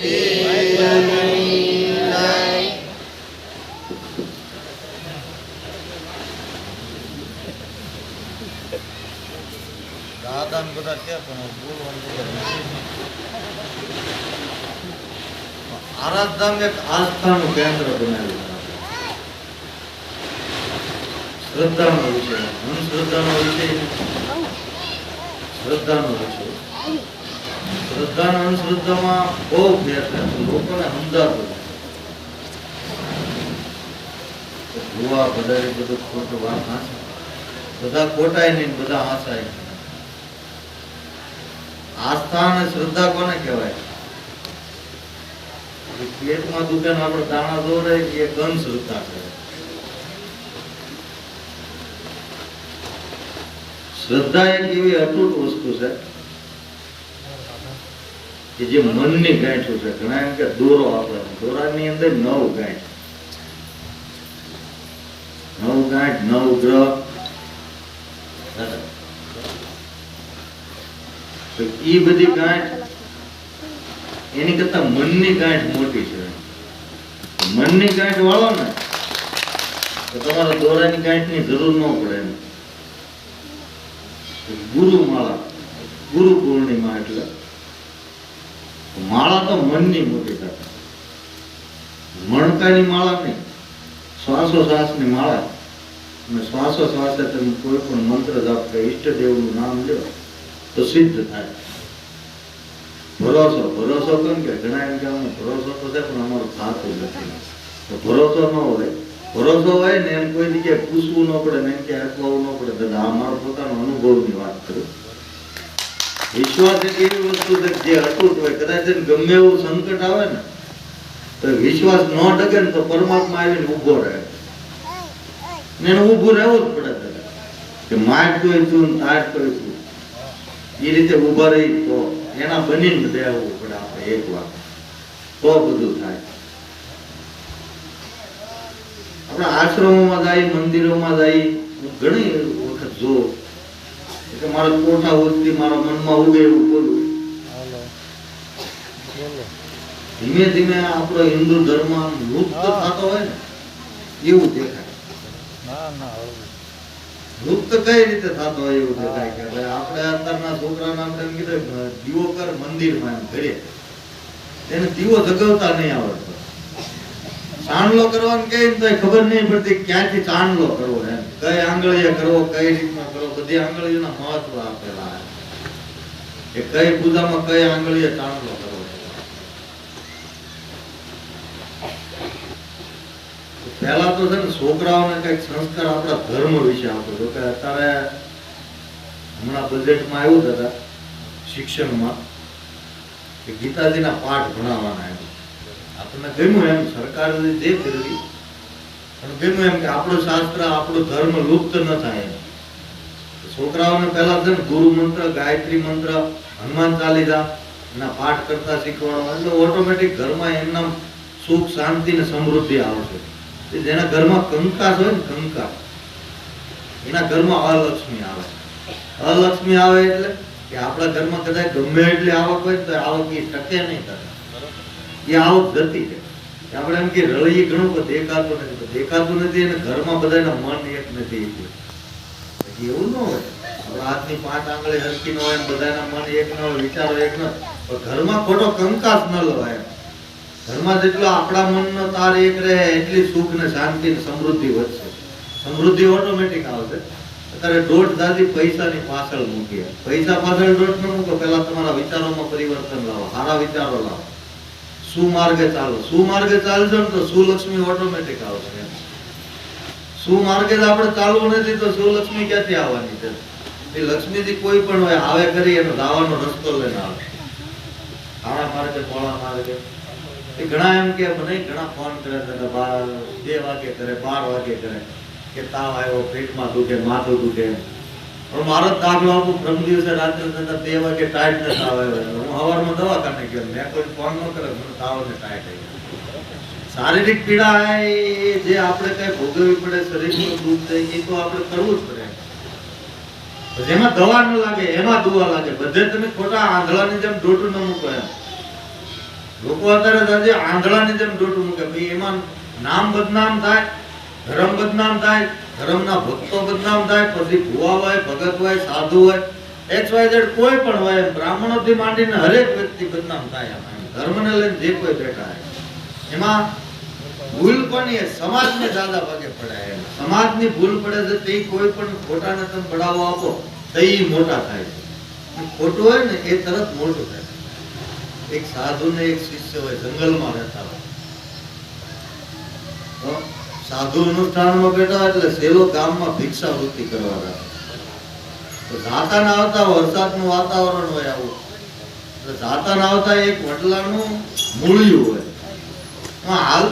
દાદા ને બધા કે પણ બોલવાનું આરાધધામ એક આસ્થાનું કેન્દ્ર બનાવ્યું. શ્રદ્ધાનો વિષય, અંધશ્રદ્ધાનો વિષય, શ્રદ્ધાનો વિષય. શ્રદ્ધા અને અંધશ્રદ્ધામાં બહુ ફેર છે. લોકોને સમજાતું ભૂવા બધા બધું ખોટું વાત હાંસે, બધા ખોટાય નહીં, બધા હાંસાય. આસ્થા અને શ્રદ્ધા કોને કહેવાય? પેટમાં દુખે આપણે દાણા દોરાય કે એક અંધશ્રદ્ધા છે. શ્રદ્ધા એક એવી અતૂટ વસ્તુ છે કે જે મનની ગાંઠું છે. ઘણા એમ કે દોરો આપણે, દોરાની અંદર 9 ગાંઠ, 9 ગાંઠ, 9 ગ્રહ. તો એ બધી ગાંઠ એની કરતા મનની ગાંઠ મોટી છે. મનની ગાંઠ વાળો ને તો તમારે દોરાની ગાંઠની જરૂર ન પડે. એમ ગુરુ માળા, ગુરુ પૂર્ણિમા એટલે માળા તો મનની મોટી થાય. મણકાની માળા નહીં, શ્વાસોશ્વાસની માળા. અને શ્વાસોશ્વાસે તમે કોઈ પણ મંત્ર જાપ કે ઈષ્ટદેવનું નામ લો તો સિદ્ધ થાય. ભરોસો, ભરોસો કેમ કે ઘણા એમ કે ભરોસો તો છે પણ અમારું થતું નથી. તો ભરોસો ન હોય, ભરોસો હોય ને એમ કોઈ જગ્યાએ પૂછવું ન પડે ને એમ કે અટકાવવું ન પડે. દાદા આ મારો પોતાનો અનુભવની વાત કરું. વિશ્વાસ એક એવી વસ્તુ છે જે અતૂટ હોય. કદાચ ગમે એવું સંકટ આવે ને તો વિશ્વાસ ન ડગે ને તો પરમાત્મા આવીને ઉભો રહે ને એને ઉભું રહેવું જ પડે. કે માટ કોઈ તું તાટ કોઈ તું એ રીતે ઉભા રહી તો એના બનીને રહેવું પડે. આપણે એક વાત તો બધું થાય. આપણે આશ્રમોમાં જાય, મંદિરોમાં જાય, ઘણી વખત જો કે મારા કોઠા ઉઠતી મારા મનમાં ઉગે એવું બોલું. ધીમે ધીમે આપણો હિન્દુ ધર્મ લુપ્ત થતો હોય ને એવું દેખાય. લુપ્ત કઈ રીતે થતો હોય એવું દેખાય કે ભાઈ આપણે અત્યારના છોકરાને આપણે એમ કીધું દીવો કર મંદિરમાં એમ ઘરે, એને દીવો જગાવતા નહીં આવડતો. ચાંદલો કરવાનું કે ખબર નહીં પડતી ક્યાંથી ચાંદલો કરવો, એમ કઈ આંગળીએ કરવો, કઈ રીતના કરવો. બધી આંગળીઓના મહત્વ આપેલા કે કઈ પૂજામાં કઈ આંગળીએ ચાંદલો કરવો. પહેલા તો છે ને છોકરાઓને કઈક સંસ્કાર આપણા ધર્મ વિશે આપો. જો કે અત્યારે હમણાં બજેટમાં આવ્યું હતા શિક્ષણમાં કે ગીતાજીના પાઠ ભણાવવાના આવ્યું. આપણને ગમ્યું એમ, સરકાર જે કરવી પણ ગમ્યું એમ કે આપણું શાસ્ત્ર, આપણું ધર્મ લુપ્ત ન થાય. છોકરાઓને પહેલા છે ને ગુરુ મંત્ર, ગાયત્રી મંત્ર, હનુમાન ચાલીસા એના પાઠ કરતા શીખવાડવા. એટલે ઓટોમેટિક ઘરમાં એમના સુખ, શાંતિ ને સમૃદ્ધિ આવશે. જેના ઘરમાં કંકાસ હોય ને, કંકાસ, એના ઘરમાં અલક્ષ્મી આવે. અલક્ષ્મી આવે એટલે કે આપણા ઘરમાં કદાચ ગમે એટલી આવક હોય તો આવક એ ટકે નહીં કરે, એ આવક જતી છે. આપણે એમ કે રળીએ ઘણું પણ દેખાતું નથી. દેખાતું નથી અને ઘરમાં બધાના મન એક નથી. એવું ન હોય. આપણા હાથની 5 આંગળી હરકી ન હોય, બધાના મન એક ન હોય, વિચારો એક ન હોય. ઘરમાં ખોટો કંકાસ ન લવાય. ઘરમાં જેટલો આપણા મનનો તાર એક રહે એટલી સુખ ને શાંતિ ને સમૃદ્ધિ વધશે. સમૃદ્ધિ ઓટોમેટિક આવશે. અત્યારે દોઢ દાદી પૈસાની પાછળ મૂકીએ. પૈસા પાછળ દોઢ ન મૂકો, પેલા તમારા વિચારોમાં પરિવર્તન લાવો, સારા વિચારો લાવો, સુમાર્ગે ચાલો. સુમાર્ગે ચાલજો ને તો સુલક્ષ્મી ઓટોમેટિક આવશે. સુમાર્ગે આપણે ચાલવું નથી તો સુલક્ષ્મી ક્યાંથી આવવાની છે? એ લક્ષ્મીજી કોઈ પણ હોય આવે કરી એનો દાવાનો રસ્તો લઈને આવે. સારા માર્ગે, પોળા માર્ગે. એ ઘણા એમ કે મને ઘણા ફોન કરે છે, 2 વાગે કરે, 12 વાગે કરે કે તાવ આવ્યો, પેટમાં દુખે, માથું દુખે. પણ મારો દાખલો આપું, પ્રથમ દિવસે રાત્રે 2 વાગે ટાઈટ ને તાવ આવ્યો, હું સવારમાં દવાખાને ગયો, મેં કોઈ ફોન ન કરે, મને તાવ ને ટાઈટ આવ્યો. શારીરિક પીડા જે આપણે કઈ ભોગવવી પડે, શરીરનું દુઃખ થાય એ તો આપણે કરવું જ પડે. જેમાં દવા ન લાગે એમાં દુવા લાગે. બધે તમે ખોટા આંધળાની જેમ દોટું ન મૂકો. એમ લોકો અત્યારે આજે આંધળાની જેમ દોટું મૂકે, ભાઈ એમાં નામ બદનામ થાય, ધર્મ બદનામ થાય, ધર્મના ભક્તો બદનામ થાય, પછી ભુવા હોય, ભગત હોય, સાધુ હોય, XYZ કોઈ પણ હોય, બ્રાહ્મણોથી માંડીને હરેક વ્યક્તિ બદનામ થાય. આમાં ધર્મને લઈને જે કોઈ બેઠા હોય એમાં ભૂલ કોની? સમાજને દાદા ભાગે પડે. સમાજની ભૂલ પડે છે તે કોઈ પણ ખોટાને તમે બળાવો આપો તો એ મોટા થાય છે. ખોટું હોય ને એ તરત મોટું થાય. એક સાધુ ને એક શિષ્ય હોય, જંગલમાં રહેતા હોય. તો સાધુ અનુષ્ઠાનમાં બેઠા એટલે સેલો ગામમાં ભિક્ષાવૃત્તિ કરવા રાખે. તો જાતા ને આવતા વરસાદનું વાતાવરણ હોય આવું, જાતા ને આવતા એક વડલાનું મૂળિયું હોય, હાલતા